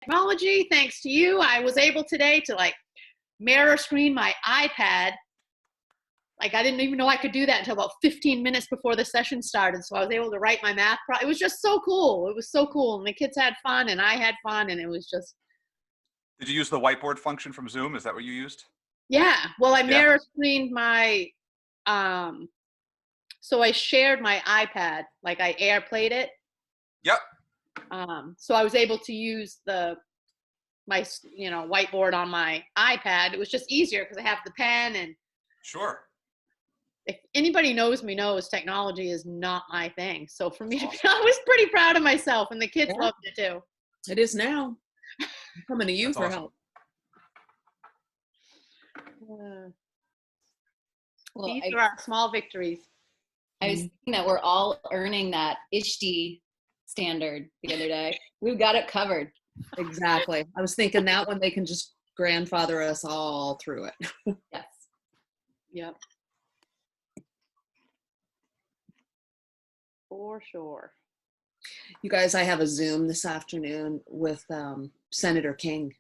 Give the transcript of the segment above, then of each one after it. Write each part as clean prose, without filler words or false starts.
Technology, thanks to you, I was able today to like mirror screen my iPad. Like I didn't even know I could do that until about 15 minutes before the session started. So I was able to write my math. It was just so cool. It was so cool. And the kids had fun and I had fun and it was just. Did you use the whiteboard function from Zoom? Is that what you used? Yeah. Well, I mirror screened my, so I shared my iPad, like I AirPlayed it. Yep. So I was able to use my whiteboard on my iPad. It was just easier because I have the pen and. Sure. If anybody knows me knows technology is not my thing. So for me, I was pretty proud of myself and the kids loved it too. It is now. I'm coming to you That's for awesome. help. These are our small victories. I was thinking that we're all earning that ISHTI standard the other day. We've got it covered. Exactly. I was thinking that one they can just grandfather us all through it. Yes. Yep. For sure. You guys, I have a Zoom this afternoon with Senator King.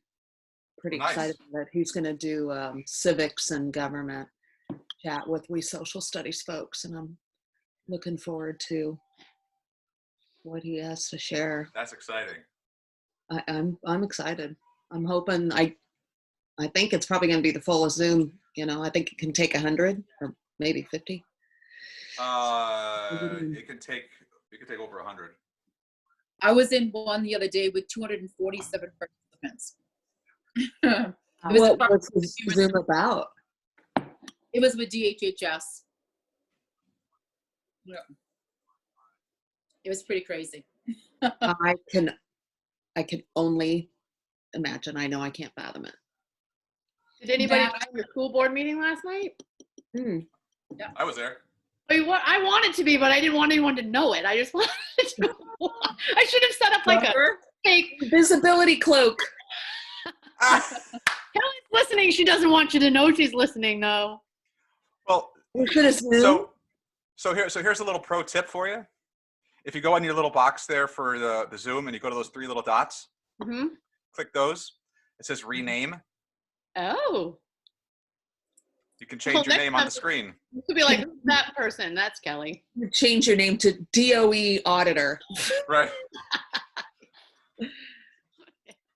Pretty excited about it. He's going to do civics and government chat with we social studies folks, and I'm looking forward to what he has to share. That's exciting. I'm excited. I'm hoping. I think it's probably going to be the fullest Zoom. I think it can take 100 or maybe 50. It can take over 100. I was in one the other day with 247 participants. What was the Zoom about? It was with DHHS. Yeah. It was pretty crazy. I can only imagine. I know I can't fathom it. Did anybody go to your school board meeting last night? Yeah. I was there. I wanted to be, but I didn't want anyone to know it. I just wanted to. I should have set up like a fake visibility cloak. Kelly's listening. She doesn't want you to know she's listening, though. Well, so here's a little pro tip for you. If you go on your little box there for the Zoom and you go to those 3 little dots, click those. It says rename. Oh. You can change your name on the screen. You could be like, who's that person? That's Kelly. Change your name to DOE auditor. Right.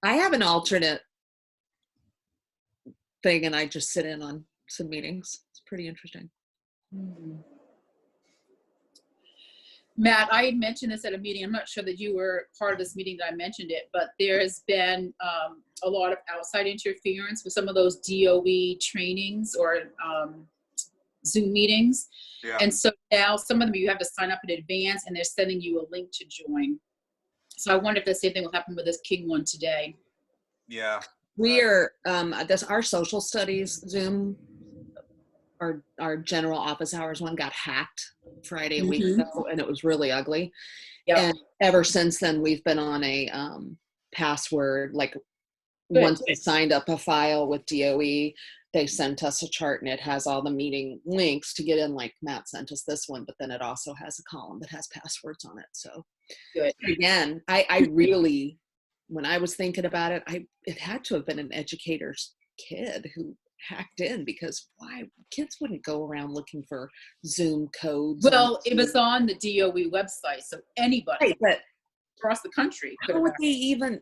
I have an alternate thing, and I just sit in on some meetings. It's pretty interesting. Matt, I had mentioned this at a meeting. I'm not sure that you were part of this meeting that I mentioned it, but there's been a lot of outside interference with some of those DOE trainings or Zoom meetings. Yeah. And so now some of them you have to sign up in advance and they're sending you a link to join. So I wonder if the same thing will happen with this King one today. Yeah. We are, our social studies Zoom, our general office hours one got hacked Friday a week ago, and it was really ugly. Yep. And ever since then, we've been on a password. Like once we signed up a file with DOE, they sent us a chart and it has all the meeting links to get in. Like Matt sent us this one, but then it also has a column that has passwords on it. So again, I really, when I was thinking about it, it had to have been an educator's kid who hacked in, because why kids wouldn't go around looking for Zoom codes. Well, it was on the DOE website, so anybody across the country could have. They even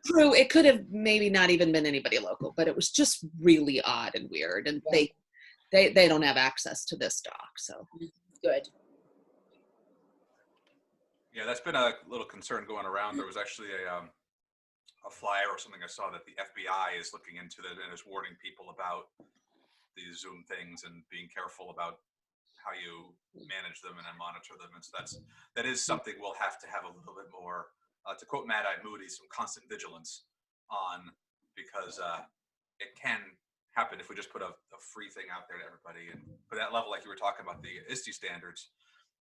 true, it could have maybe not even been anybody local, but it was just really odd and weird, and they don't have access to this doc, so good. Yeah, that's been a little concern going around. There was actually a flyer or something I saw that the FBI is looking into that and is warning people about these Zoom things and being careful about how you manage them and then monitor them. And so that is something we'll have to have a little bit more, to quote Mad-Eye Moody, some constant vigilance on, because it can happen if we just put a free thing out there to everybody. And for that level, like you were talking about the ISTE standards,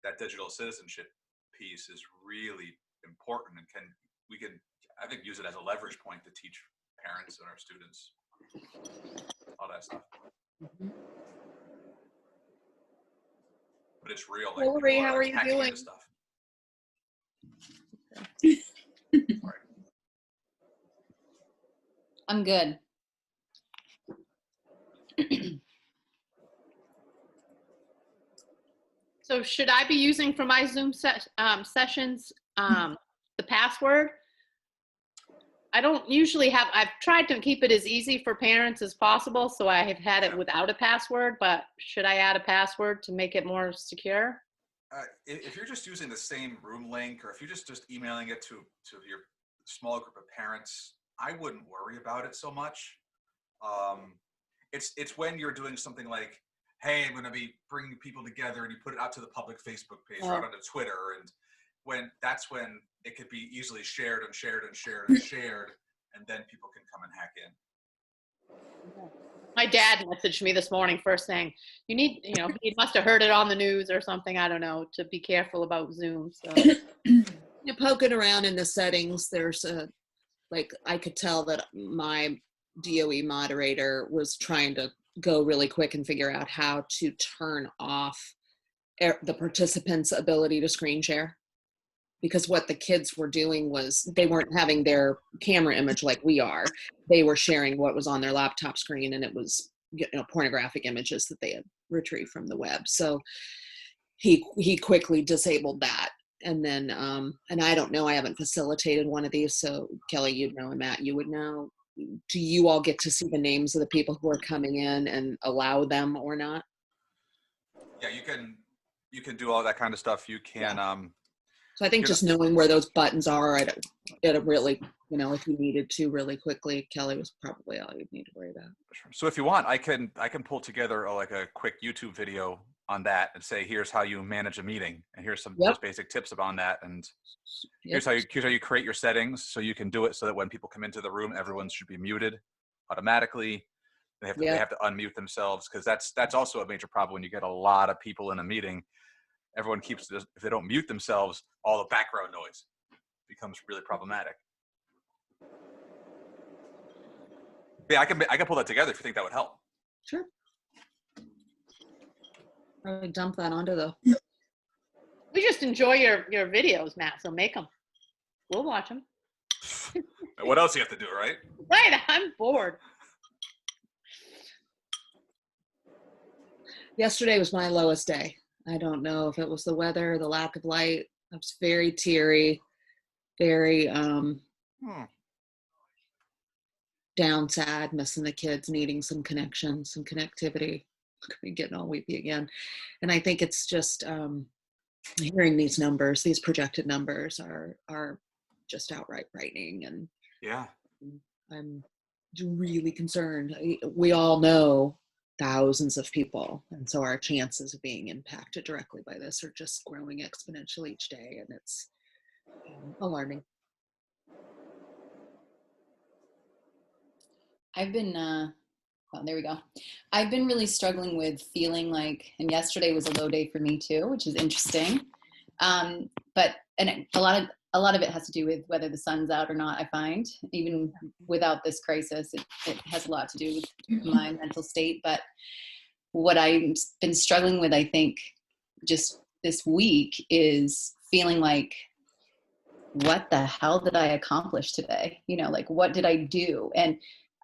that digital citizenship piece is really important, and we can I think use it as a leverage point to teach parents and our students all that stuff. But it's real. Like, Hillary, how are you doing? Stuff. I'm good. So should I be using for my Zoom sessions the password? I don't usually have, I've tried to keep it as easy for parents as possible, so I have had it without a password, but should I add a password to make it more secure? If you're just using the same room link, or if you're just emailing it to your small group of parents, I wouldn't worry about it so much. It's when you're doing something like, hey, I'm going to be bringing people together, and you put it out to the public Facebook page or out onto Twitter, and that's when it could be easily shared and shared and shared and shared, and then people can come and hack in. My dad messaged me this morning first saying, he must have heard it on the news or something, I don't know, to be careful about Zoom. So You're poking around in the settings. There's I could tell that my DOE moderator was trying to go really quick and figure out how to turn off the participants' ability to screen share. Because what the kids were doing was they weren't having their camera image like we are. They were sharing what was on their laptop screen, and it was pornographic images that they had retrieved from the web. So he quickly disabled that. And then, and I don't know, I haven't facilitated one of these. So Kelly, you'd know, and Matt, you would know. Do you all get to see the names of the people who are coming in and allow them or not? Yeah, you can do all that kind of stuff. You can, So I think just knowing where those buttons are at a really, if you needed to really quickly, Kelly, was probably all you'd need to worry about. So if you want, I can pull together a quick YouTube video on that and say, here's how you manage a meeting, and here's some just basic tips on that, and here's how you create your settings so you can do it so that when people come into the room, everyone should be muted automatically. They have to unmute themselves, because that's also a major problem when you get a lot of people in a meeting. Everyone if they don't mute themselves, all the background noise becomes really problematic. Yeah, I can pull that together if you think that would help. Sure. I would dump that onto the. we just enjoy your videos, Matt, so make them. We'll watch them. What else do you have to do, right? Right, I'm bored. Yesterday was my lowest day. I don't know if it was the weather, the lack of light. I was very teary, very down, sad, missing the kids, needing some connection, some connectivity. Getting all weepy again. And I think it's just hearing these numbers, these projected numbers are just outright frightening. And yeah, I'm really concerned. We all know thousands of people, and so our chances of being impacted directly by this are just growing exponentially each day, and it's alarming. I've been there we go. I've been really struggling with feeling like, and yesterday was a low day for me too, which is interesting. But a lot of it has to do with whether the sun's out or not. I find even without this crisis, it has a lot to do with my mental state. But what I've been struggling with, I think, just this week is feeling like, what the hell did I accomplish today? Like, what did I do? And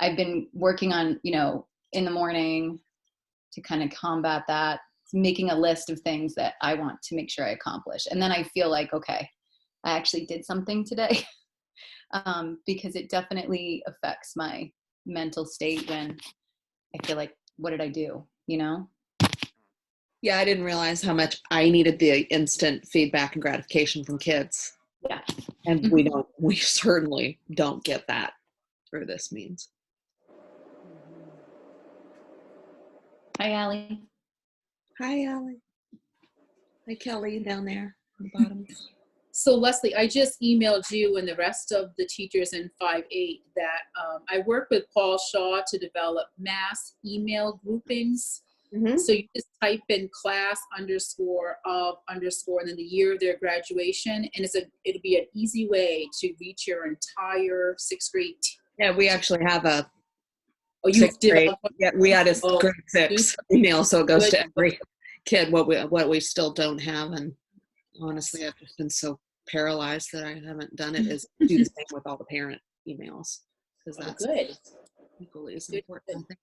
I've been working on, in the morning to kind of combat that, making a list of things that I want to make sure I accomplish. And then I feel like, okay, I actually did something today, because it definitely affects my mental state when I feel like, what did I do? Yeah, I didn't realize how much I needed the instant feedback and gratification from kids. Yeah. And we certainly don't get that through this means. Hi, Allie. Hi, Allie. Hi, Kelly, down there on the bottom. So Leslie, I just emailed you and the rest of the teachers in 5-8 that I worked with Paul Shaw to develop mass email groupings. Mm-hmm. So you just type in class _of_ and then the year of their graduation, and it'll be an easy way to reach your entire 6th grade team. Yeah, we actually have a. Oh, you did. Yeah, we had a grade 6 email, so it goes to every kid. What we still don't have, and honestly, I've just been so paralyzed that I haven't done it. Is do the same with all the parent emails. because Oh, that's good. equally as Good, important, I good. think.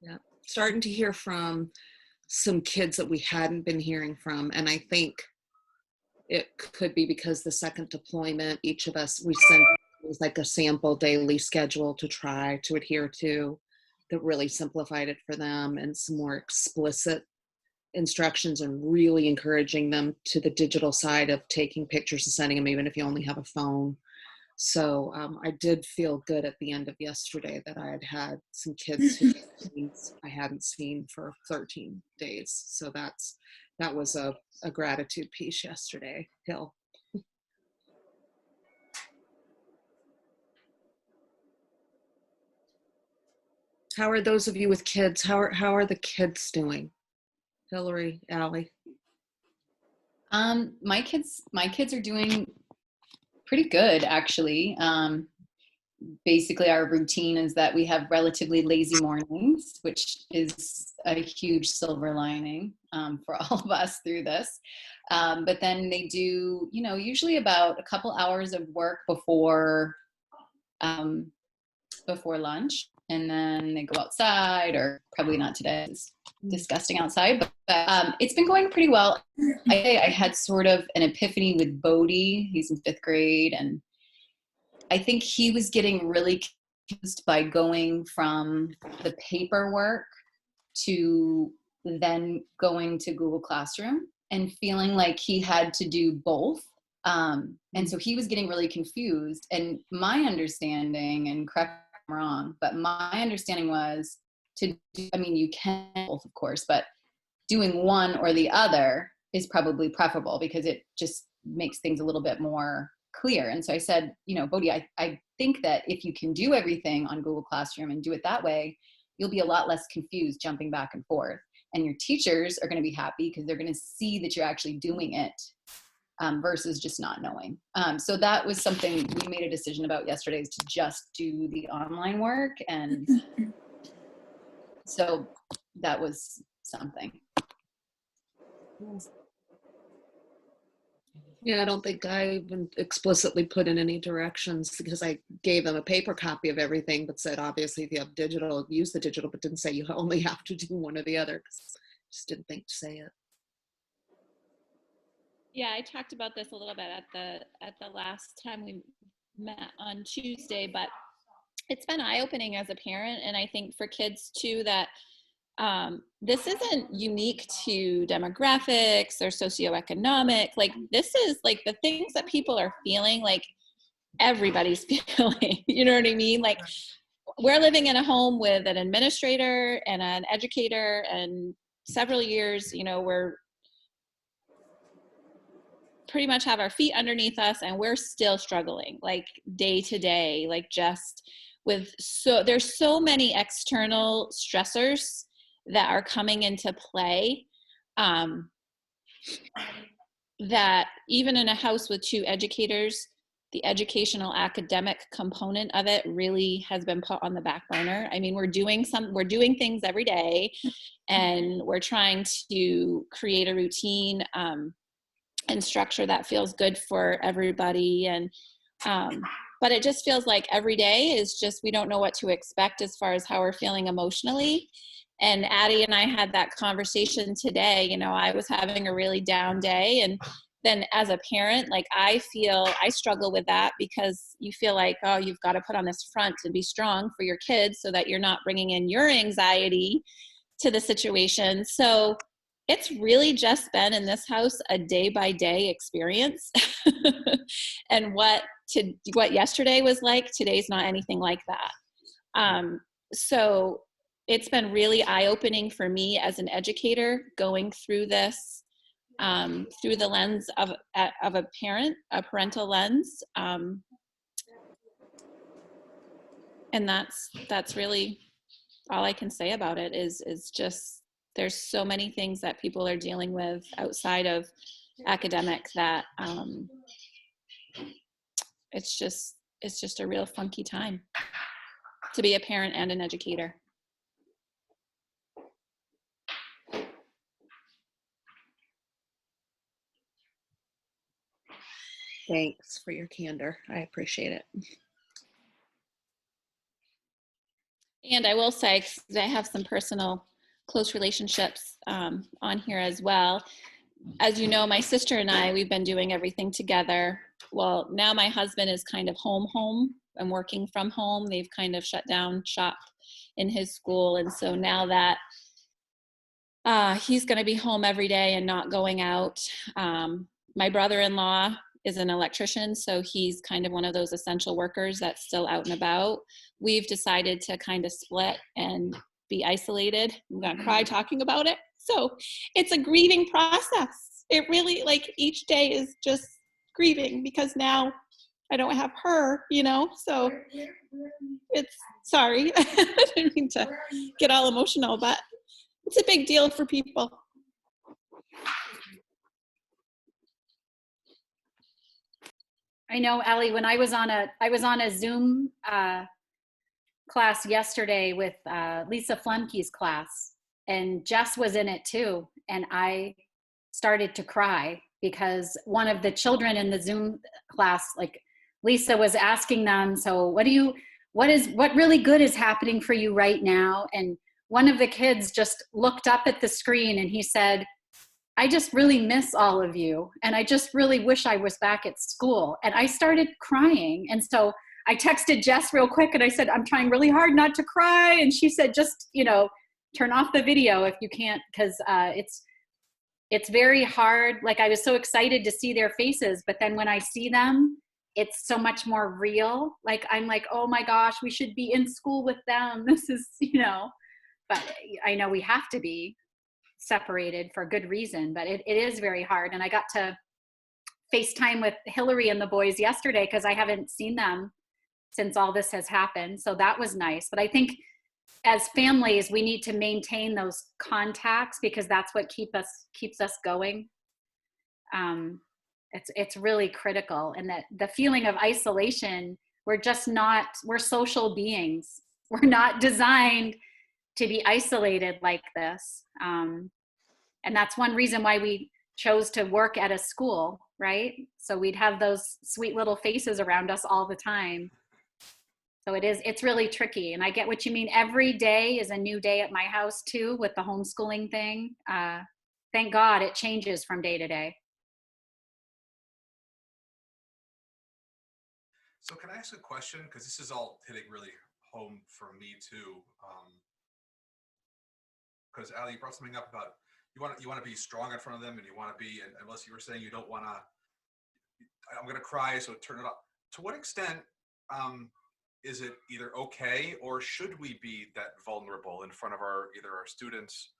Yeah, starting to hear from some kids that we hadn't been hearing from, and I think it could be because the second deployment, each of us, we sent it was like a sample daily schedule to try to adhere to that really simplified it for them, and some more explicit instructions and really encouraging them to the digital side of taking pictures and sending them even if you only have a phone. So I did feel good at the end of yesterday that I had some kids who I hadn't seen for 13 days. So that was a gratitude piece yesterday, Hill. How are those of you with kids? How are the kids doing? Hillary, Allie? My kids are doing pretty good, actually. Basically, our routine is that we have relatively lazy mornings, which is a huge silver lining for all of us through this. But then they do, usually about a couple hours of work before lunch, and then they go outside, or probably not today. It's disgusting outside, but it's been going pretty well. I had sort of an epiphany with Bodhi. He's in 5th grade, and I think he was getting really confused by going from the paperwork to then going to Google Classroom and feeling like he had to do both. And so he was getting really confused. And my understanding, and correct me if I'm wrong, but my understanding was you can both, of course, but doing one or the other is probably preferable because it just makes things a little bit more clear. And so I said, Bodhi, I think that if you can do everything on Google Classroom and do it that way, you'll be a lot less confused jumping back and forth. And your teachers are going to be happy because they're going to see that you're actually doing it versus just not knowing. So that was something we made a decision about yesterday, is to just do the online work. And so that was something. Yeah, I don't think I even explicitly put in any directions because I gave them a paper copy of everything, but said, obviously, if you have digital, use the digital, but didn't say you only have to do one or the other, because just didn't think to say it. Yeah, I talked about this a little bit at the last time we met on Tuesday, but it's been eye-opening as a parent, and I think for kids too, that this isn't unique to demographics or socioeconomic. Like, this is like the things that people are feeling, like everybody's feeling, you know what I mean? Like, we're living in a home with an administrator and an educator, and several years, we're pretty much have our feet underneath us, and we're still struggling, like day to day, like just there's so many external stressors that are coming into play, that even in a house with 2 educators, the educational academic component of it really has been put on the back burner. I mean, we're doing things every day, and we're trying to create a routine and structure that feels good for everybody. And but it just feels like every day is just, we don't know what to expect as far as how we're feeling emotionally. And Addie and I had that conversation today. I was having a really down day, and then as a parent, like I struggle with that, because you feel like, oh, you've got to put on this front to be strong for your kids so that you're not bringing in your anxiety to the situation. So it's really just been in this house a day by day experience. And what yesterday was like, today's not anything like that. So it's been really eye-opening for me as an educator, going through this through the lens of a parental lens. And that's really all I can say about it, is just, there's so many things that people are dealing with outside of academic that it's just a real funky time to be a parent and an educator. Thanks for your candor. I appreciate it. And I will say, 'cause I have some personal close relationships on here as well. As you know, my sister and I, we've been doing everything together. Well, now my husband is kind of home and working from home. They've kind of shut down shop in his school. And so now that he's going to be home every day and not going out, my brother-in-law is an electrician, so he's kind of one of those essential workers that's still out and about. We've decided to kind of split and be isolated. I'm going to cry talking about it. So it's a grieving process. It really, like, each day is just grieving because now I don't have her, you know, so it's, sorry, I didn't mean to get all emotional, but it's a big deal for people. I know, Allie, when I was on a Zoom class yesterday with Lisa Flumke's class, and Jess was in it too, and I started to cry because one of the children in the Zoom class, like, Lisa was asking them, so what really good is happening for you right now? And one of the kids just looked up at the screen and he said, I just really miss all of you. And I just really wish I was back at school. And I started crying. And so I texted Jess real quick and I said, I'm trying really hard not to cry. And she said, just, you know, turn off the video if you can't, because it's very hard. Like, I was so excited to see their faces, but then when I see them, it's so much more real. Like, I'm like, oh my gosh, we should be in school with them. This is, you know, but I know we have to be separated for good reason, but it is very hard. And I got to FaceTime with Hillary and the boys yesterday because I haven't seen them since all this has happened. So that was nice. But I think as families, we need to maintain those contacts because that's what keeps us going. It's really critical. And that the feeling of isolation, we're social beings. We're not designed to be isolated like this. And that's one reason why we chose to work at a school, right? So we'd have those sweet little faces around us all the time. So it's really tricky. And I get what you mean. Every day is a new day at my house too, with the homeschooling thing. Thank God it changes from day to day. So can I ask a question? Because this is all hitting really home for me too. Because Allie, you brought something up about you want to be strong in front of them, and you want to be, and unless you were saying you don't want to, I'm going to cry, so turn it off. To what extent is it either okay or should we be that vulnerable in front of either our students,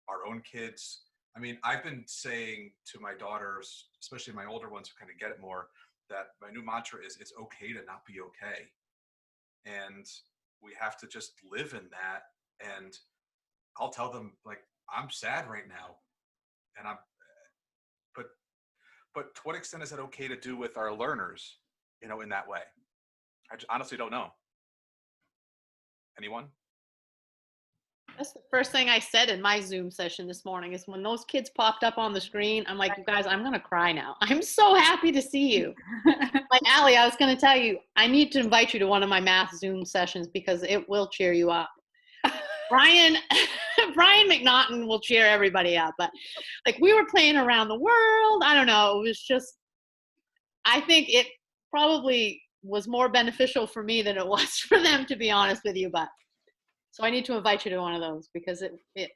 our own kids? I mean, I've been saying to my daughters, especially my older ones who kind of get it more, that my new mantra is it's okay to not be okay. And we have to just live in that. And I'll tell them, like, I'm sad right now, and but to what extent is it okay to do with our learners, you know, in that way? I honestly don't know. Anyone? That's the first thing I said in my Zoom session this morning is when those kids popped up on the screen, I'm like, you guys, I'm going to cry now. I'm so happy to see you. Like, Allie, I was going to tell you, I need to invite you to one of my math Zoom sessions because it will cheer you up. Brian McNaughton will cheer everybody up, but like, we were playing around the world. I don't know. It was just, I think it probably was more beneficial for me than it was for them, to be honest with you. But so I need to invite you to one of those because it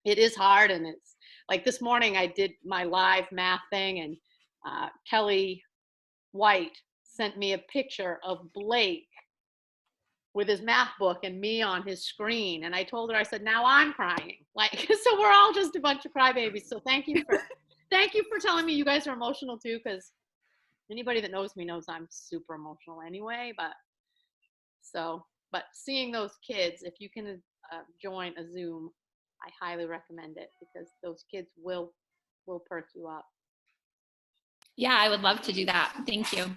is hard. And it's like this morning I did my live math thing, and Kelly White sent me a picture of Blake with his math book and me on his screen. And I told her, I said, now I'm crying. Like, so we're all just a bunch of crybabies. So thank you for telling me you guys are emotional too, because anybody that knows me knows I'm super emotional anyway. But seeing those kids, if you can join a Zoom, I highly recommend it because those kids will perk you up. Yeah, I would love to do that. Thank you.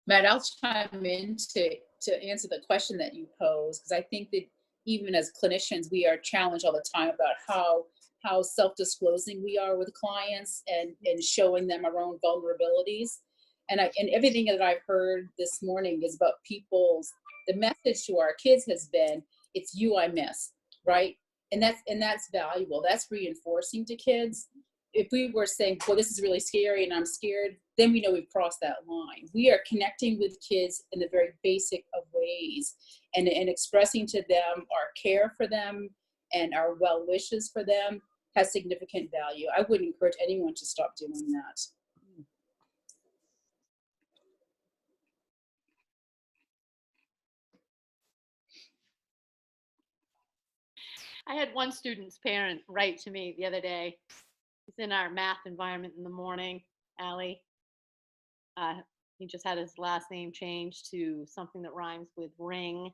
Matt, I'll chime in to answer the question that you posed, because I think that even as clinicians, we are challenged all the time about how self-disclosing we are with clients and showing them our own vulnerabilities. And everything that I've heard this morning is about the message to our kids has been, it's you I miss, right? And that's valuable. That's reinforcing to kids. If we were saying, well, this is really scary and I'm scared, then we know we've crossed that line. We are connecting with kids in the very basic of ways and expressing to them our care for them and our well wishes for them has significant value. I wouldn't encourage anyone to stop doing that. I had one student's parent write to me the other day. He's in our math environment in the morning, Allie. He just had his last name changed to something that rhymes with ring.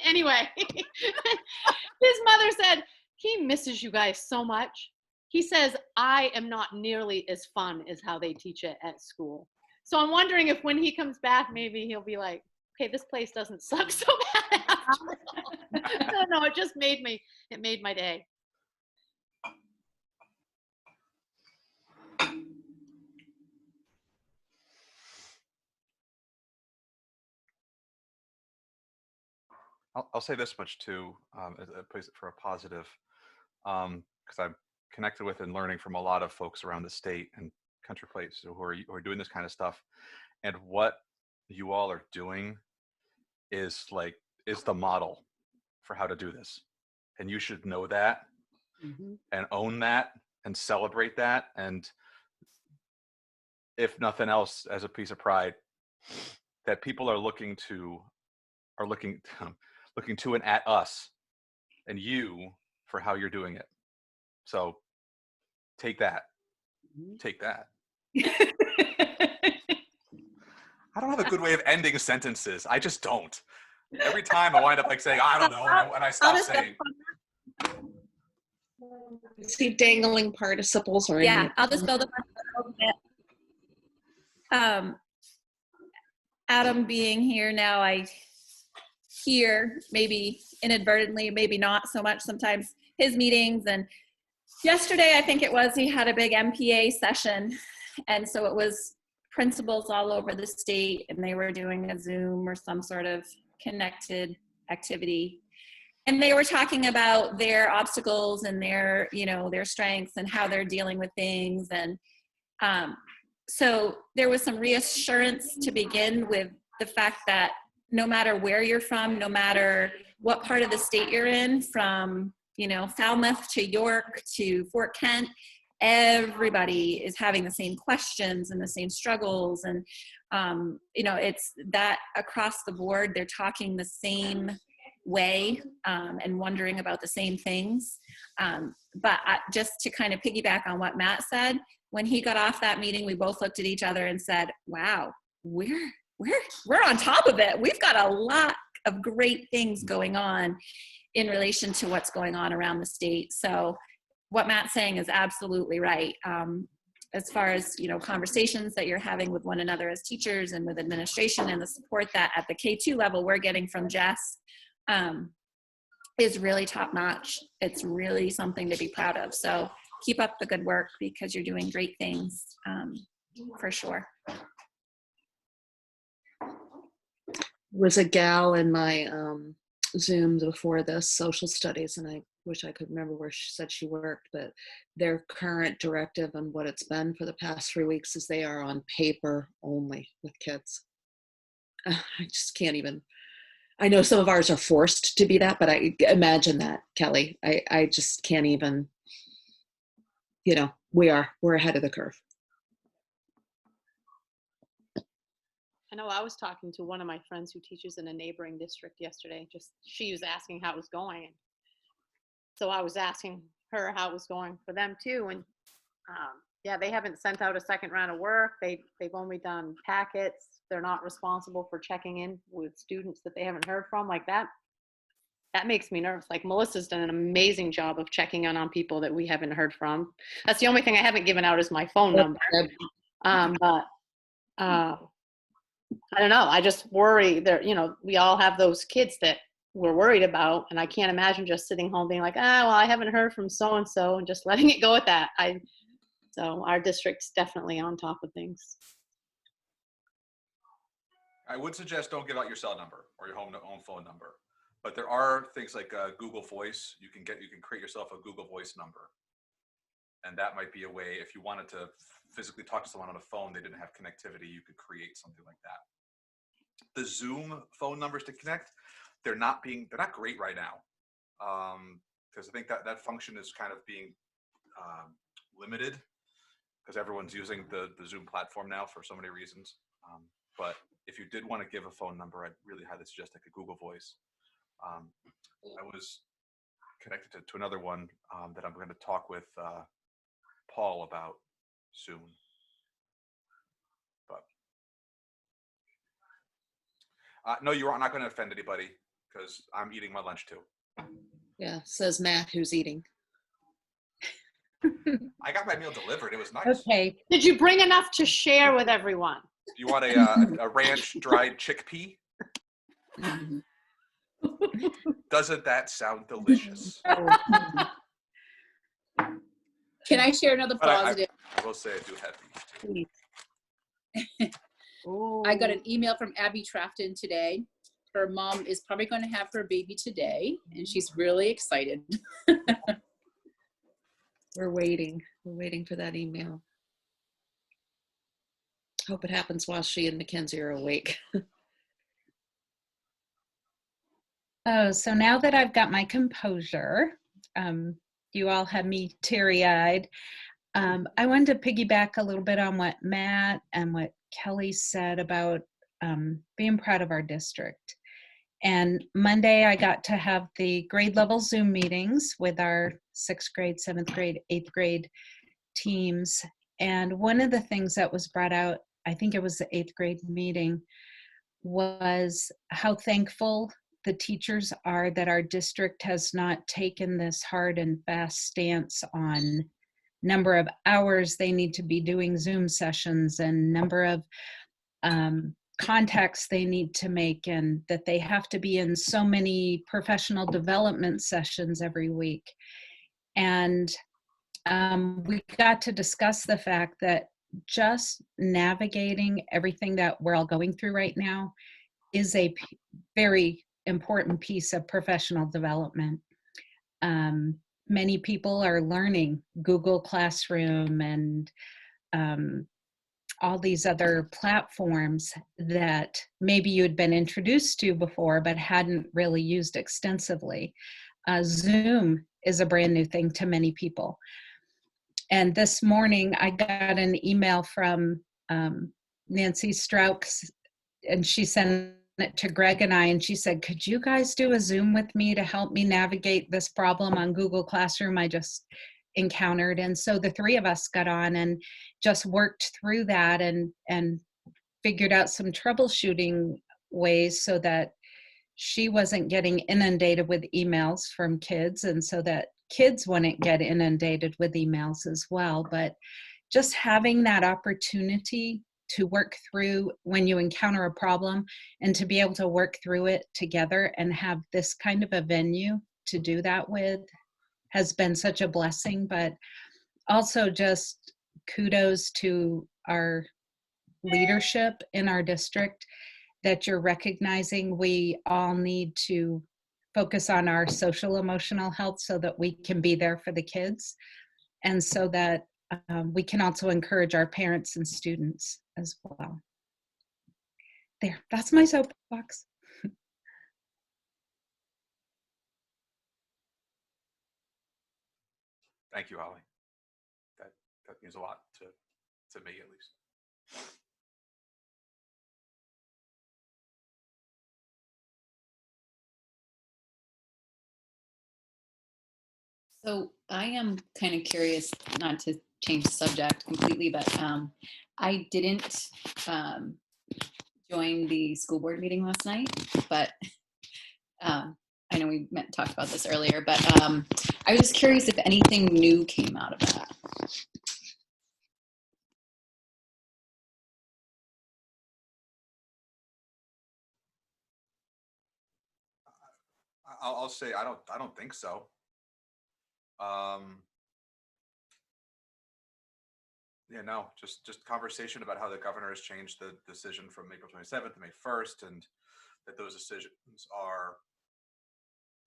Anyway, his mother said, he misses you guys so much. He says, I am not nearly as fun as how they teach it at school. So I'm wondering if when he comes back, maybe he'll be like, okay, this place doesn't suck so bad after. I don't know, it made my day. I'll say this much too, it plays it for a positive, because I'm connected with and learning from a lot of folks around the state and country places who are doing this kind of stuff. And what you all are doing is the model for how to do this. And you should know that and own that and celebrate that. And if nothing else, as a piece of pride, that people are looking to and at us and you for how you're doing it. So take that. Take that. I don't have a good way of ending sentences. I just don't. Every time I wind up saying, I don't know, and I stop saying. Is he dangling participles or anything? I'll just build up a little bit. Adam being here now, I hear, maybe inadvertently, maybe not so much sometimes, his meetings. And yesterday, I think it was, he had a big MPA session. And so it was principals all over the state, and they were doing a Zoom or some sort of connected activity. And they were talking about their obstacles and their strengths and how they're dealing with things. And so there was some reassurance to begin with the fact that no matter where you're from, no matter what part of the state you're in, from, Falmouth to York to Fort Kent, everybody is having the same questions and the same struggles. And, it's that across the board, they're talking the same way and wondering about the same things. But just to kind of piggyback on what Matt said, when he got off that meeting, we both looked at each other and said, wow, we're on top of it. We've got a lot of great things going on in relation to what's going on around the state. So what Matt's saying is absolutely right. As far as, conversations that you're having with one another as teachers and with administration, and the support that at the K2 level we're getting from Jess is really top notch. It's really something to be proud of. So keep up the good work, because you're doing great things for sure. Was a gal in my Zooms before this, social studies, and I wish I could remember where she said she worked, but their current directive and what it's been for the past 3 weeks is they are on paper only with kids. I just can't even. I know some of ours are forced to be that, but I imagine that, Kelly. I just can't even, we're ahead of the curve. I know I was talking to one of my friends who teaches in a neighboring district yesterday. She was asking how it was going. So I was asking her how it was going for them too. And they haven't sent out a second round of work. They've only done packets. They're not responsible for checking in with students that they haven't heard from, like that. That makes me nervous. Like, Melissa's done an amazing job of checking in on people that we haven't heard from. That's the only thing I haven't given out is my phone number. I don't know. I just worry that, we all have those kids that we're worried about. And I can't imagine just sitting home being like, well, I haven't heard from so-and-so and just letting it go at that. So our district's definitely on top of things. I would suggest don't give out your cell number or your home phone number, but there are things like Google Voice. You can create yourself a Google Voice number, and that might be a way if you wanted to physically talk to someone on a phone, they didn't have connectivity, you could create something like that. The Zoom phone numbers to connect, they're not great right now, because I think that function is kind of being limited because everyone's using the Zoom platform now for so many reasons. But if you did want to give a phone number, I'd really highly suggest like a Google Voice. I was connected to another one that I'm going to talk with Paul about soon. But no, you are not going to offend anybody because I'm eating my lunch too. Yeah, says Matt, who's eating. I got my meal delivered. It was nice. Okay. Did you bring enough to share with everyone? You want a ranch dried chickpea? Doesn't that sound delicious? Can I share another positive? I will say I do have these too. I got an email from Abby Trafton today. Her mom is probably going to have her baby today, and she's really excited. We're waiting for that email. Hope it happens while she and Mackenzie are awake. Oh, so now that I've got my composure, you all have me teary-eyed. I wanted to piggyback a little bit on what Matt and what Kelly said about being proud of our district. And Monday I got to have the grade level Zoom meetings with our 6th grade, 7th grade, 8th grade teams. And one of the things that was brought out, I think it was the 8th grade meeting, was how thankful the teachers are that our district has not taken this hard and fast stance on number of hours they need to be doing Zoom sessions and number of contacts they need to make, and that they have to be in so many professional development sessions every week. And we got to discuss the fact that just navigating everything that we're all going through right now is a very important piece of professional development. Many people are learning Google Classroom and all these other platforms that maybe you had been introduced to before but hadn't really used extensively. Zoom is a brand new thing to many people. And this morning I got an email from Nancy Strauch, and she sent it to Greg and I, and she said, could you guys do a Zoom with me to help me navigate this problem on Google Classroom I just encountered? And so the three of us got on and just worked through that and figured out some troubleshooting ways so that she wasn't getting inundated with emails from kids, and so that kids wouldn't get inundated with emails as well. But just having that opportunity to work through when you encounter a problem and to be able to work through it together and have this kind of a venue to do that with has been such a blessing. But also just kudos to our leadership in our district that you're recognizing we all need to focus on our social emotional health so that we can be there for the kids, and so that we can also encourage our parents and students as well. There, that's my soapbox. Thank you, Holly. That means a lot to me, at least. So I am kind of curious, not to change the subject completely, but I didn't join the school board meeting last night, but I know we talked about this earlier, but I was just curious if anything new came out of that. I'll say I don't think so. Yeah, no, just conversation about how the governor has changed the decision from April 27th to May 1st, and that those decisions are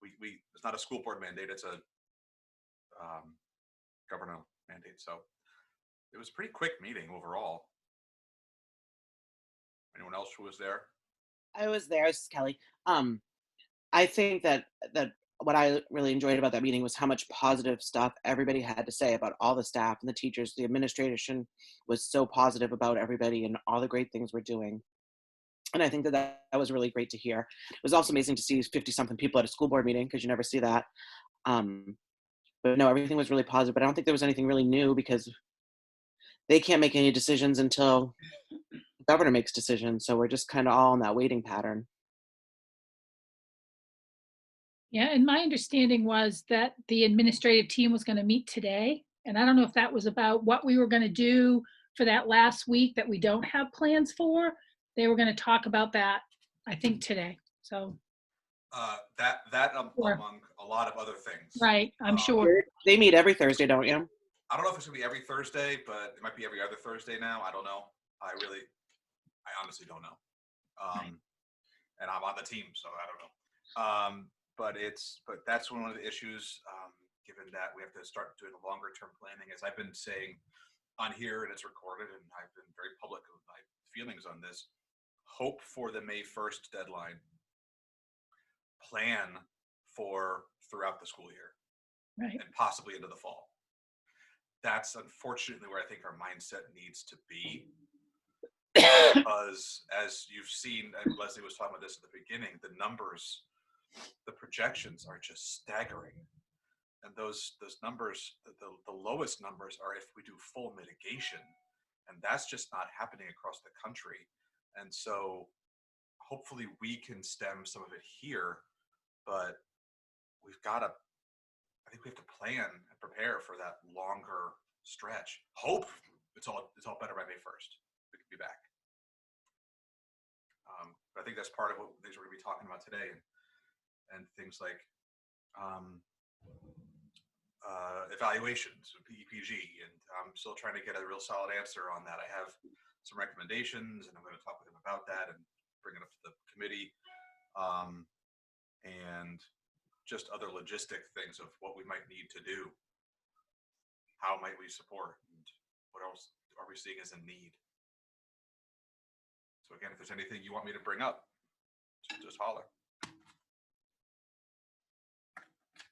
it's not a school board mandate, it's a governor mandate. So it was a pretty quick meeting overall. Anyone else who was there? I was there. This is Kelly. I think that what I really enjoyed about that meeting was how much positive stuff everybody had to say about all the staff and the teachers. The administration was so positive about everybody and all the great things we're doing. And I think that was really great to hear. It was also amazing to see 50-something people at a school board meeting, because you never see that. But no, everything was really positive. But I don't think there was anything really new, because they can't make any decisions until the governor makes decisions. So we're just kind of all in that waiting pattern. Yeah, and my understanding was that the administrative team was going to meet today. And I don't know if that was about what we were going to do for that last week that we don't have plans for. They were going to talk about that, I think, today. So Sure. Among a lot of other things. Right, I'm sure. They meet every Thursday, don't you? I don't know if it's gonna be every Thursday, but it might be every other Thursday now. I don't know. I honestly don't know. And I'm on the team, so I don't know. But that's one of the issues, given that we have to start doing longer term planning, as I've been saying on here, and it's recorded, and I've been very public with my feelings on this. Hope for the May 1st deadline. Plan for throughout the school year, right, and possibly into the fall. That's unfortunately where I think our mindset needs to be, because as you've seen, and Leslie was talking about this at the beginning, the numbers, the projections are just staggering, and those numbers, the lowest numbers are if we do full mitigation, and that's just not happening across the country. And so hopefully we can stem some of it here. But I think we have to plan and prepare for that longer stretch. Hope it's all better by May 1st. We can be back. But I think that's part of what things we're going to be talking about today, and things like evaluations, PEPG, and I'm still trying to get a real solid answer on that. I have some recommendations, and I'm going to talk with him about that and bring it up to the committee. And just other logistic things of what we might need to do. How might we support, and what else are we seeing as a need? So again, if there's anything you want me to bring up, just holler.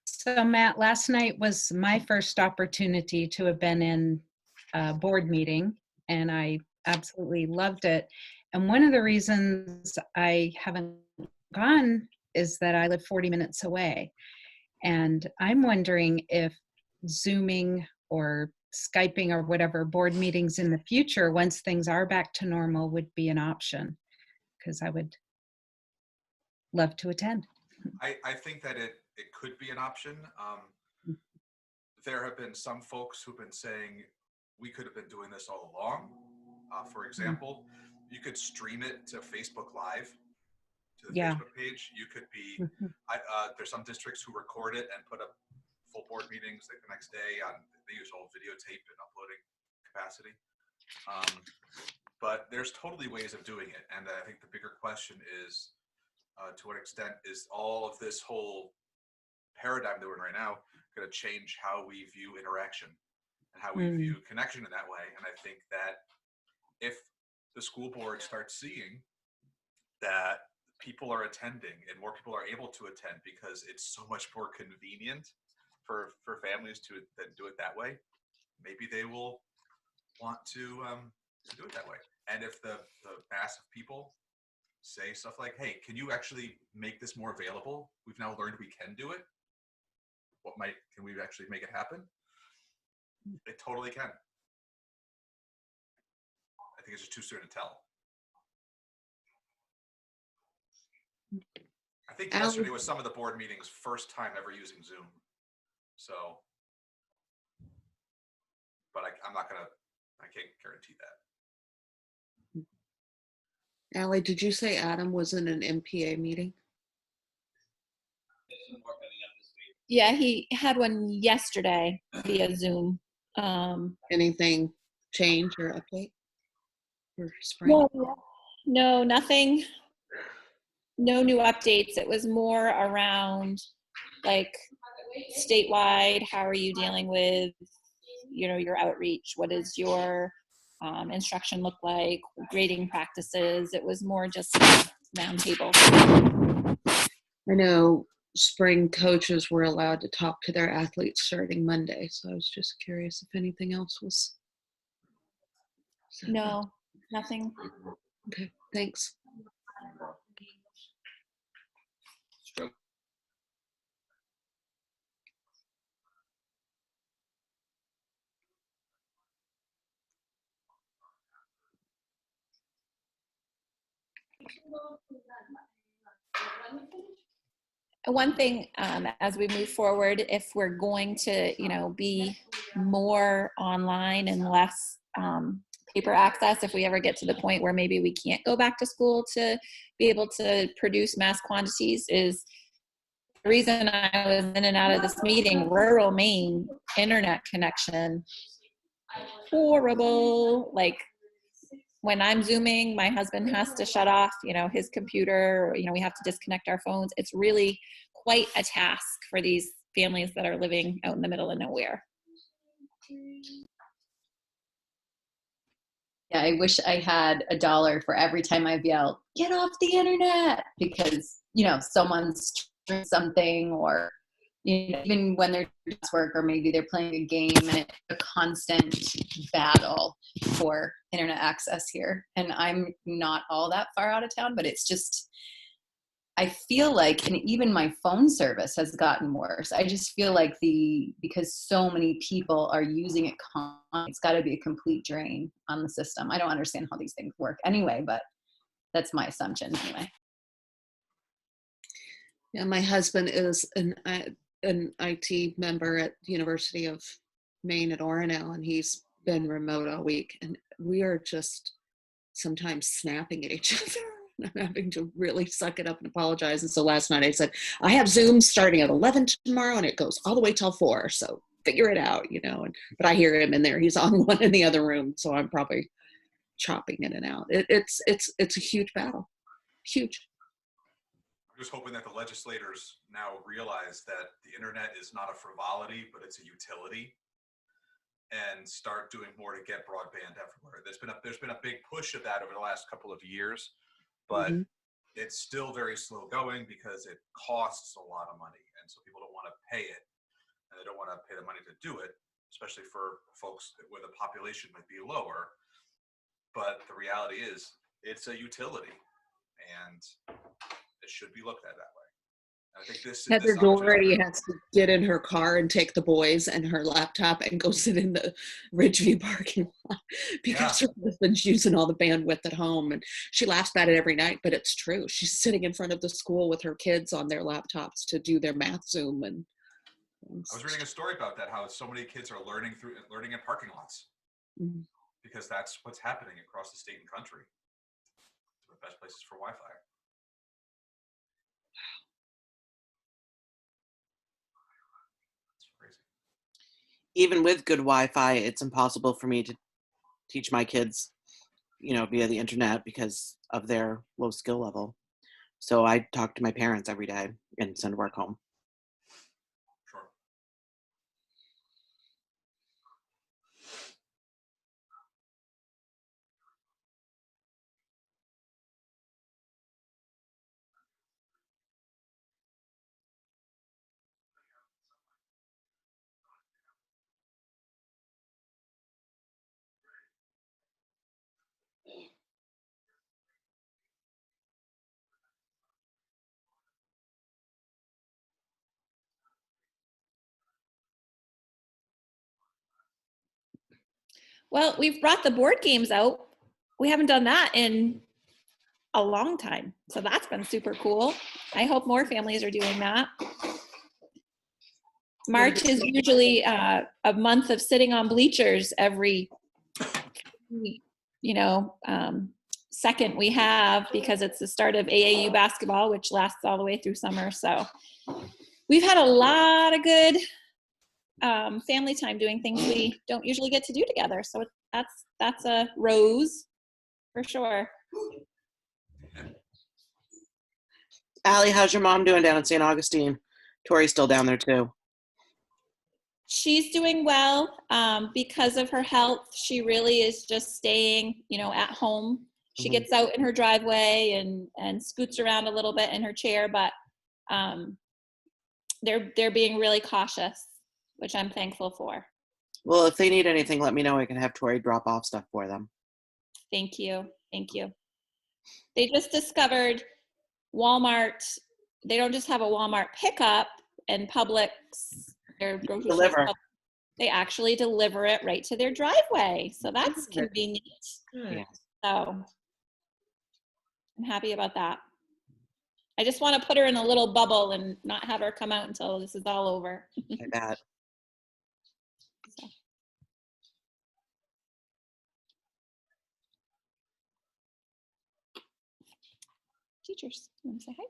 So Matt, last night was my first opportunity to have been in a board meeting, and I absolutely loved it. And one of the reasons I haven't gone is that I live 40 minutes away. And I'm wondering if Zooming or Skyping or whatever board meetings in the future, once things are back to normal, would be an option, because I would love to attend. I think that it could be an option. There have been some folks who've been saying we could have been doing this all along. For example, you could stream it to Facebook Live, to the Facebook page. You could be, there's some districts who record it and put up full board meetings like the next day on, they use old videotape and uploading capacity. But there's totally ways of doing it. And I think the bigger question is, to what extent is all of this whole paradigm that we're in right now going to change how we view interaction and how we view connection in that way? And I think that if the school board starts seeing that people are attending and more people are able to attend because it's so much more convenient for families to do it that way, maybe they will want to do it that way. And if the mass of people say stuff like, hey, can you actually make this more available? We've now learned we can do it. Can we actually make it happen? It totally can. I think it's just too soon to tell. I think yesterday was some of the board meetings' first time ever using Zoom. So, but I can't guarantee that. Allie, did you say Adam was in an MPA meeting? Yeah, he had one yesterday via Zoom. Anything change or update for spring? No, nothing. No new updates. It was more around like statewide, how are you dealing with, your outreach? What is your instruction look like? Grading practices. It was more just roundtable. I know spring coaches were allowed to talk to their athletes starting Monday, so I was just curious if anything else was. No, nothing. Okay, thanks. One thing, as we move forward, if we're going to, be more online and less paper access, if we ever get to the point where maybe we can't go back to school to be able to produce mass quantities, is the reason I was in and out of this meeting. Rural Maine internet connection, horrible. Like when I'm Zooming, my husband has to shut off, his computer, or, we have to disconnect our phones. It's really quite a task for these families that are living out in the middle of nowhere. Yeah, I wish I had $1 for every time I've yelled, "Get off the internet," because, someone's doing something, or, even when they're doing work, or maybe they're playing a game, and it's a constant battle for internet access here. And I'm not all that far out of town, but it's just, I feel like, and even my phone service has gotten worse. I just feel like because so many people are using it, it's got to be a complete drain on the system. I don't understand how these things work anyway, but that's my assumption anyway. Yeah, my husband is an IT member at University of Maine at Orono, and he's been remote all week, and we are just sometimes snapping at each other. I'm having to really suck it up and apologize. And so last night I said, I have Zoom starting at 11 tomorrow, and it goes all the way till 4. So figure it out, but I hear him in there. He's on one in the other room. So I'm probably chopping in and out. It's a huge battle. Huge. I'm just hoping that the legislators now realize that the internet is not a frivolity, but it's a utility, and start doing more to get broadband everywhere. There's been a big push of that over the last couple of years. But it's still very slow going because it costs a lot of money. And so people don't want to pay it, and they don't want to pay the money to do it, especially for folks where the population might be lower. But the reality is it's a utility, and it should be looked at that way. I think Heather Doherty has to get in her car and take the boys and her laptop and go sit in the Ridgeview parking lot because her husband's using all the bandwidth at home. And she laughs about it every night, but it's true. She's sitting in front of the school with her kids on their laptops to do their math Zoom. And I was reading a story about that, how so many kids are learning in parking lots, because that's what's happening across the state and country. It's the best places for Wi-Fi. Even with good Wi-Fi, it's impossible for me to teach my kids, via the internet because of their low skill level. So I talk to my parents every day and send work home. Sure. Well, we've brought the board games out. We haven't done that in a long time. So that's been super cool. I hope more families are doing that. March is usually a month of sitting on bleachers every, second we have, because it's the start of AAU basketball, which lasts all the way through summer. So we've had a lot of good family time doing things we don't usually get to do together. So that's a rose for sure. Allie, how's your mom doing down in St. Augustine? Tori's still down there too. She's doing well because of her health. She really is just staying, at home. She gets out in her driveway and scoots around a little bit in her chair, but they're being really cautious, which I'm thankful for. Well, if they need anything, let me know. I can have Tori drop off stuff for them. Thank you. Thank you. They just discovered Walmart. They don't just have a Walmart pickup and Publix. Their grocery Deliver. stores, they actually deliver it right to their driveway. So that's convenient. Yeah. So I'm happy about that. I just want to put her in a little bubble and not have her come out until this is all over. I bet. So. Teachers, you want to say hi?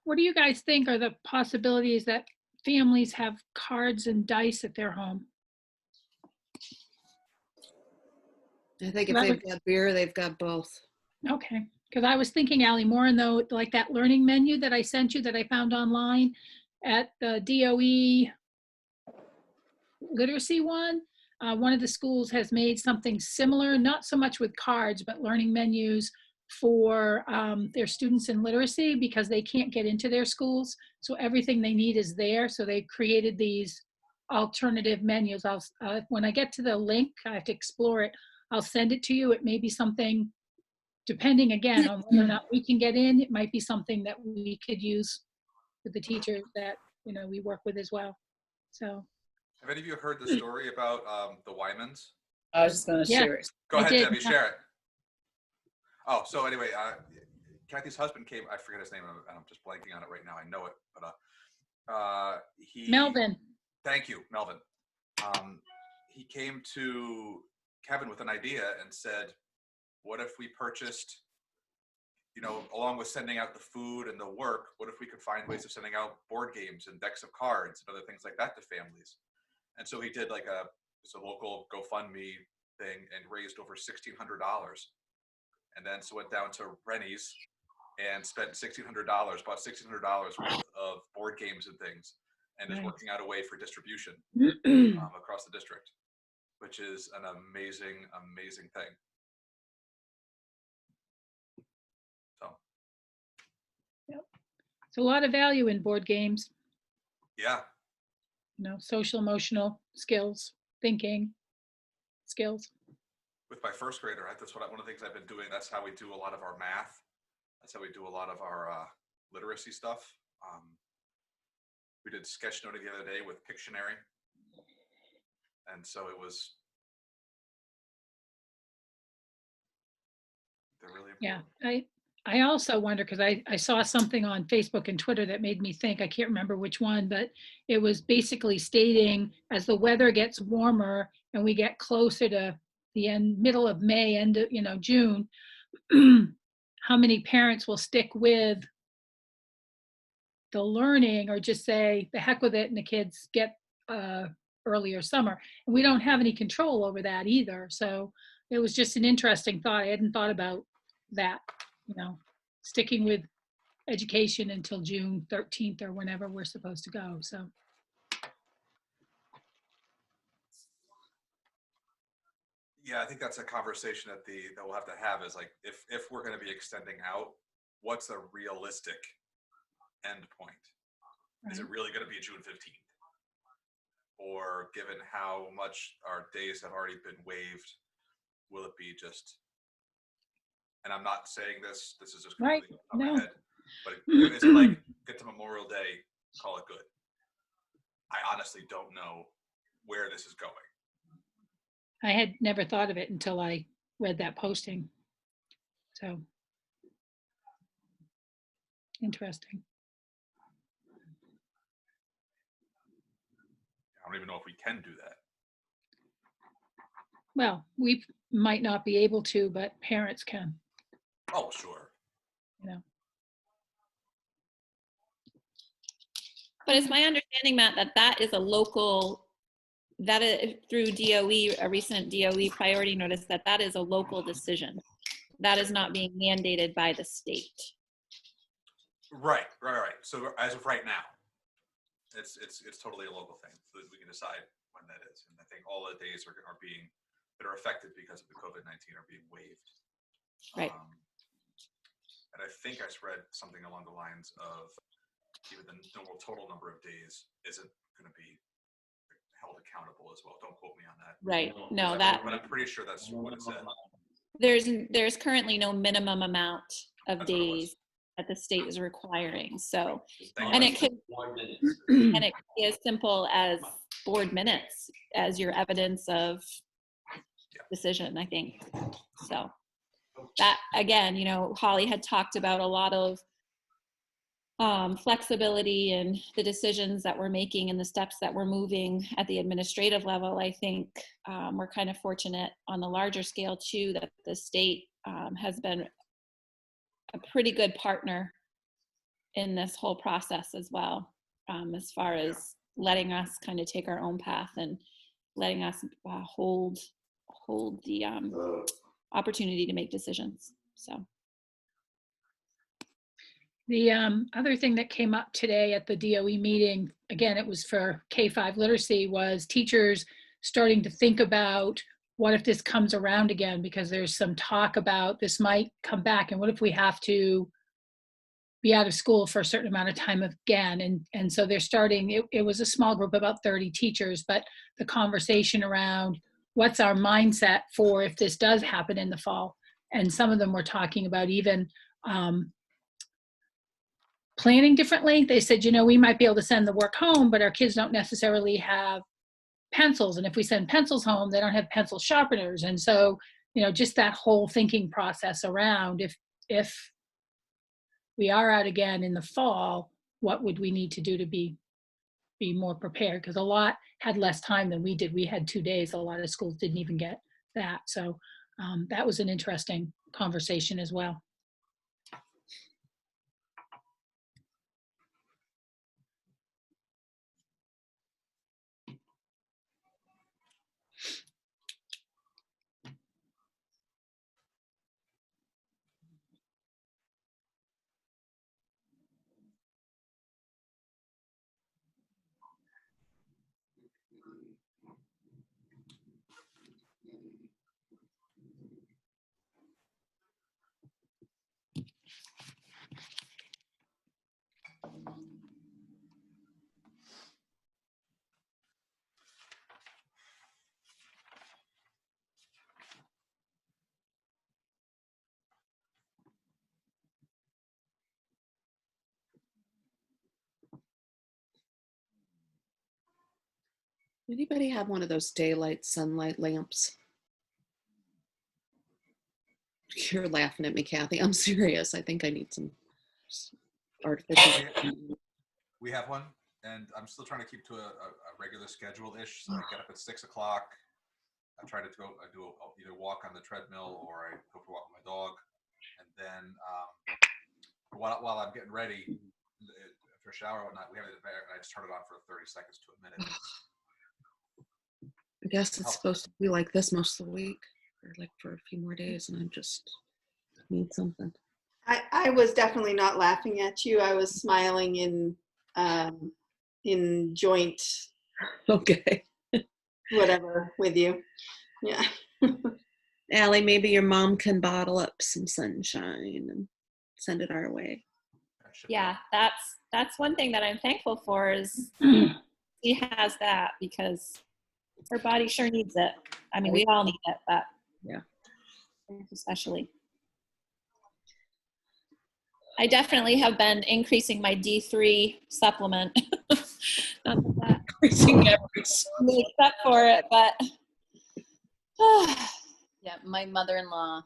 What do you guys think are the possibilities that families have cards and dice at their home? I think if they've got beer, they've got both. Okay, because I was thinking, Allie, more in the, like that learning menu that I sent you that I found online at the DOE literacy one. One of the schools has made something similar, not so much with cards, but learning menus for their students in literacy because they can't get into their schools. So everything they need is there. So they created these alternative menus. When I get to the link, I have to explore it. I'll send it to you. It may be something, depending again on whether or not we can get in, it might be something that we could use with the teachers that, we work with as well. So. Have any of you heard the story about the Wymans? I was just going to share it. Go ahead, Debbie, share it. Oh, so anyway, Kathy's husband came, I forget his name, and I'm just blanking on it right now. I know it, but Melvin. Thank you, Melvin. He came to Kevin with an idea and said, what if we purchased, along with sending out the food and the work, what if we could find ways of sending out board games and decks of cards and other things like that to families? And so he did like a local GoFundMe thing and raised over $1,600. And then so went down to Rennie's and spent $1,600, bought $1,600 worth of board games and things, and is working out a way for distribution across the district, which is an amazing, amazing thing. So. Yep. It's a lot of value in board games. Yeah. Social, emotional skills, thinking skills. With my first grader, that's one of the things I've been doing. That's how we do a lot of our math. That's how we do a lot of our literacy stuff. We did sketchnoting the other day with Pictionary. And so it was, they're really important. Yeah, I also wonder, because I saw something on Facebook and Twitter that made me think, I can't remember which one, but it was basically stating as the weather gets warmer and we get closer to the middle of May, end of, June, how many parents will stick with the learning or just say the heck with it and the kids get earlier summer. And we don't have any control over that either. So it was just an interesting thought. I hadn't thought about that, sticking with education until June 13th or whenever we're supposed to go. So. Yeah, I think that's a conversation that we'll have to have is like, if we're going to be extending out, what's a realistic end point? Right. Is it really going to be June 15th? Or given how much our days have already been waived, will it be just, and I'm not saying this is just completely on my head, but is it like get to Memorial Day, call it good? I honestly don't know where this is going. I had never thought of it until I read that posting. So, interesting. I don't even know if we can do that. Well, we might not be able to, but parents can. Oh, sure. But it's my understanding, Matt, that that is a local, that is through DOE, a recent DOE priority notice, that that is a local decision. That is not being mandated by the state. Right. So as of right now, it's totally a local thing, so that we can decide when that is. And I think all the days are being that are affected because of the COVID-19 are being waived. Right. And I think I read something along the lines of even the total number of days isn't going to be held accountable as well. Don't quote me on that. Right. No, but I'm pretty sure that's what it said. There's currently no minimum amount of That's what it was. days that the state is requiring. So, Thank and you. it could be as simple as board minutes as your evidence of decision, I think. So that, again, you know, Holly had talked about a lot of flexibility and the decisions that we're making and the steps that we're moving at the administrative level. I think we're kind of fortunate on the larger scale too, that the state has been a pretty good partner in this whole process as well, as far as letting us kind of take our own path and letting us hold the opportunity to make decisions. So. The other thing that came up today at the DOE meeting, again, it was for K-5 literacy, was teachers starting to think about what if this comes around again, because there's some talk about this might come back, and what if we have to be out of school for a certain amount of time again. And so they're starting, it was a small group, about 30 teachers, but the conversation around what's our mindset for if this does happen in the fall. And some of them were talking about even planning differently. They said, you know, we might be able to send the work home, but our kids don't necessarily have pencils. And if we send pencils home, they don't have pencil sharpeners. And so, you know, just that whole thinking process around if we are out again in the fall, what would we need to do to be more prepared? Because a lot had less time than we did. We had 2 days. A lot of schools didn't even get that. So that was an interesting conversation as well. Anybody have one of those daylight sunlight lamps? You're laughing at me, Kathy. I'm serious. I think I need some artificial. We have one, and I'm still trying to keep to a regular schedule-ish. So I get up at 6 o'clock. I try to go. I do either walk on the treadmill or I go for a walk with my dog, and then while I'm getting ready for a shower or not, we have it there, and I just turn it on for 30 seconds to a minute. I guess it's supposed to be like this most of the week, or like for a few more days, and I just need something. I was definitely not laughing at you. I was smiling in joint Okay. whatever with you. Yeah. Allie, maybe your mom can bottle up some sunshine and send it our way. Yeah, that's one thing that I'm thankful for is she has that, because her body sure needs it. I mean, we all need it, but yeah, especially. I definitely have been increasing my D3 supplement. Not that increasing every makes up for it, but Yeah, my mother-in-law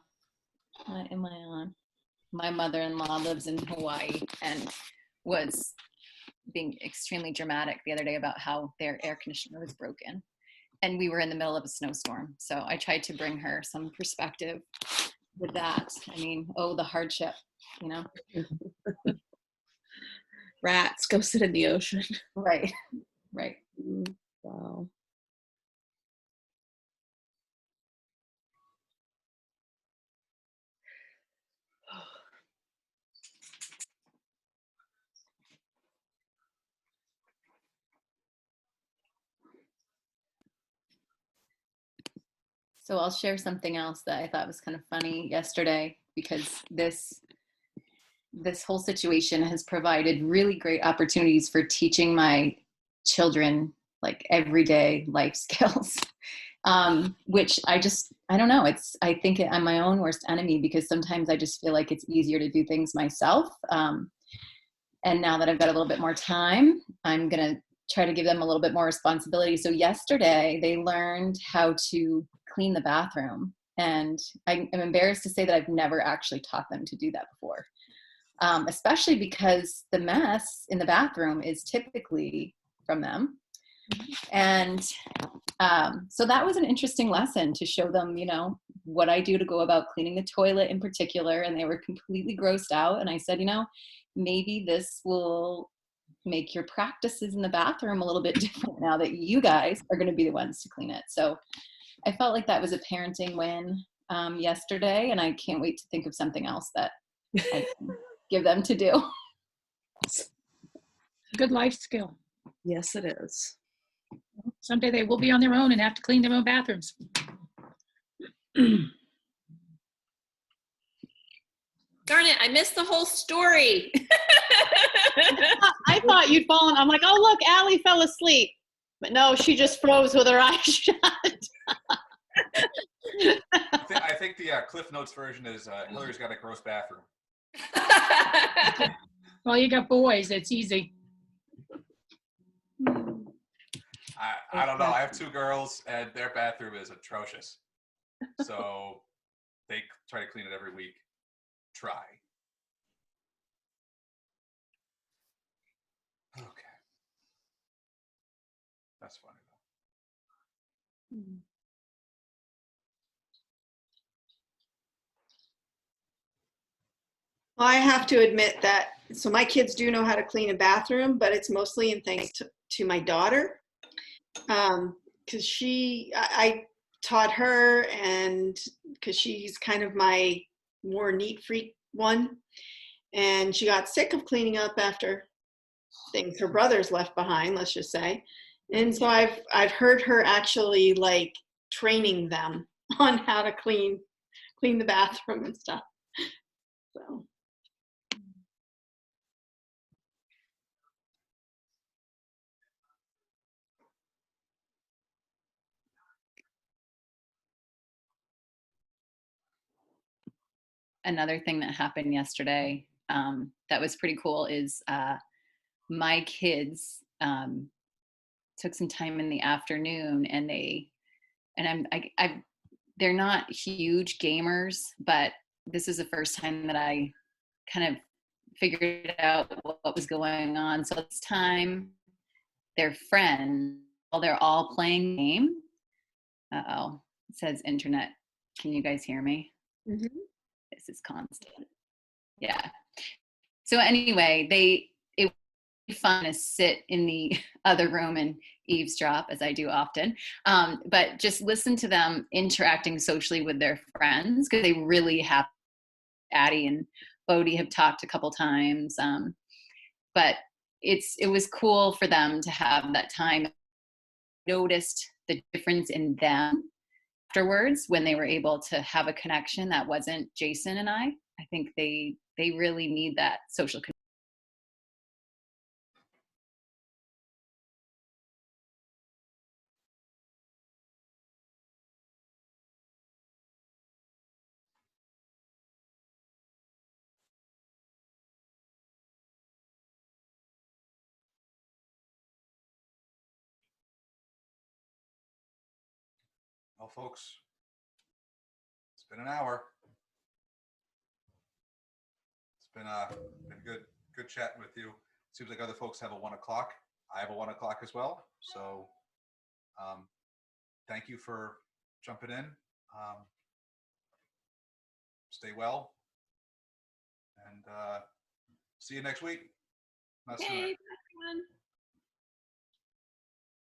lives in Hawaii and was being extremely dramatic the other day about how their air conditioner was broken. And we were in the middle of a snowstorm. So I tried to bring her some perspective with that. I mean, the hardship, you know? Rats, go sit in the ocean. Right. Right. Wow. So I'll share something else that I thought was kind of funny yesterday, because this whole situation has provided really great opportunities for teaching my children like everyday life skills, which I don't know. I think I'm my own worst enemy, because sometimes I just feel like it's easier to do things myself. And now that I've got a little bit more time, I'm going to try to give them a little bit more responsibility. So yesterday they learned how to clean the bathroom. And I'm embarrassed to say that I've never actually taught them to do that before. Especially because the mess in the bathroom is typically from them. And so that was an interesting lesson to show them, you know, what I do to go about cleaning the toilet in particular. And they were completely grossed out. And I said, you know, maybe this will make your practices in the bathroom a little bit different now that you guys are going to be the ones to clean it. So I felt like that was a parenting win yesterday. And I can't wait to think of something else that I can give them to do. Good life skill. Yes, it is. Someday they will be on their own and have to clean their own bathrooms. Darn it, I missed the whole story. I thought you'd fallen. I'm like, oh, look, Allie fell asleep. But no, she just froze with her eyes shut. I think the Cliff Notes version is Hillary's got a gross bathroom. Well, you got boys. It's easy. I don't know. I have 2 girls, and their bathroom is atrocious. So they try to clean it every week. Try. Okay. That's funny, though. Well, I have to admit that, so my kids do know how to clean a bathroom, but it's mostly in thanks to my daughter. Because I taught her, and because she's kind of my more neat freak one. And she got sick of cleaning up after things her brothers left behind, let's just say. And so I've heard her actually like training them on how to clean the bathroom and stuff. So. Another thing that happened yesterday that was pretty cool is my kids took some time in the afternoon, and they're not huge gamers, but this is the first time that I kind of figured out what was going on. So this time, their friends, while they're all playing a game. Uh-oh, it says internet. Can you guys hear me? Mm-hmm. This is constant. Yeah. So anyway, it was fun to sit in the other room and eavesdrop, as I do often, but just listen to them interacting socially with their friends, because they really have. Addie and Bodie have talked a couple times, but it was cool for them to have that time. Noticed the difference in them afterwards when they were able to have a connection that wasn't Jason and I. I think they really need that social connection. Well, folks, it's been an hour. It's been good chatting with you. Seems like other folks have a 1 o'clock. I have a 1 o'clock as well. So thank you for jumping in. Stay well, and see you next week. Last Okay, night. bye, everyone.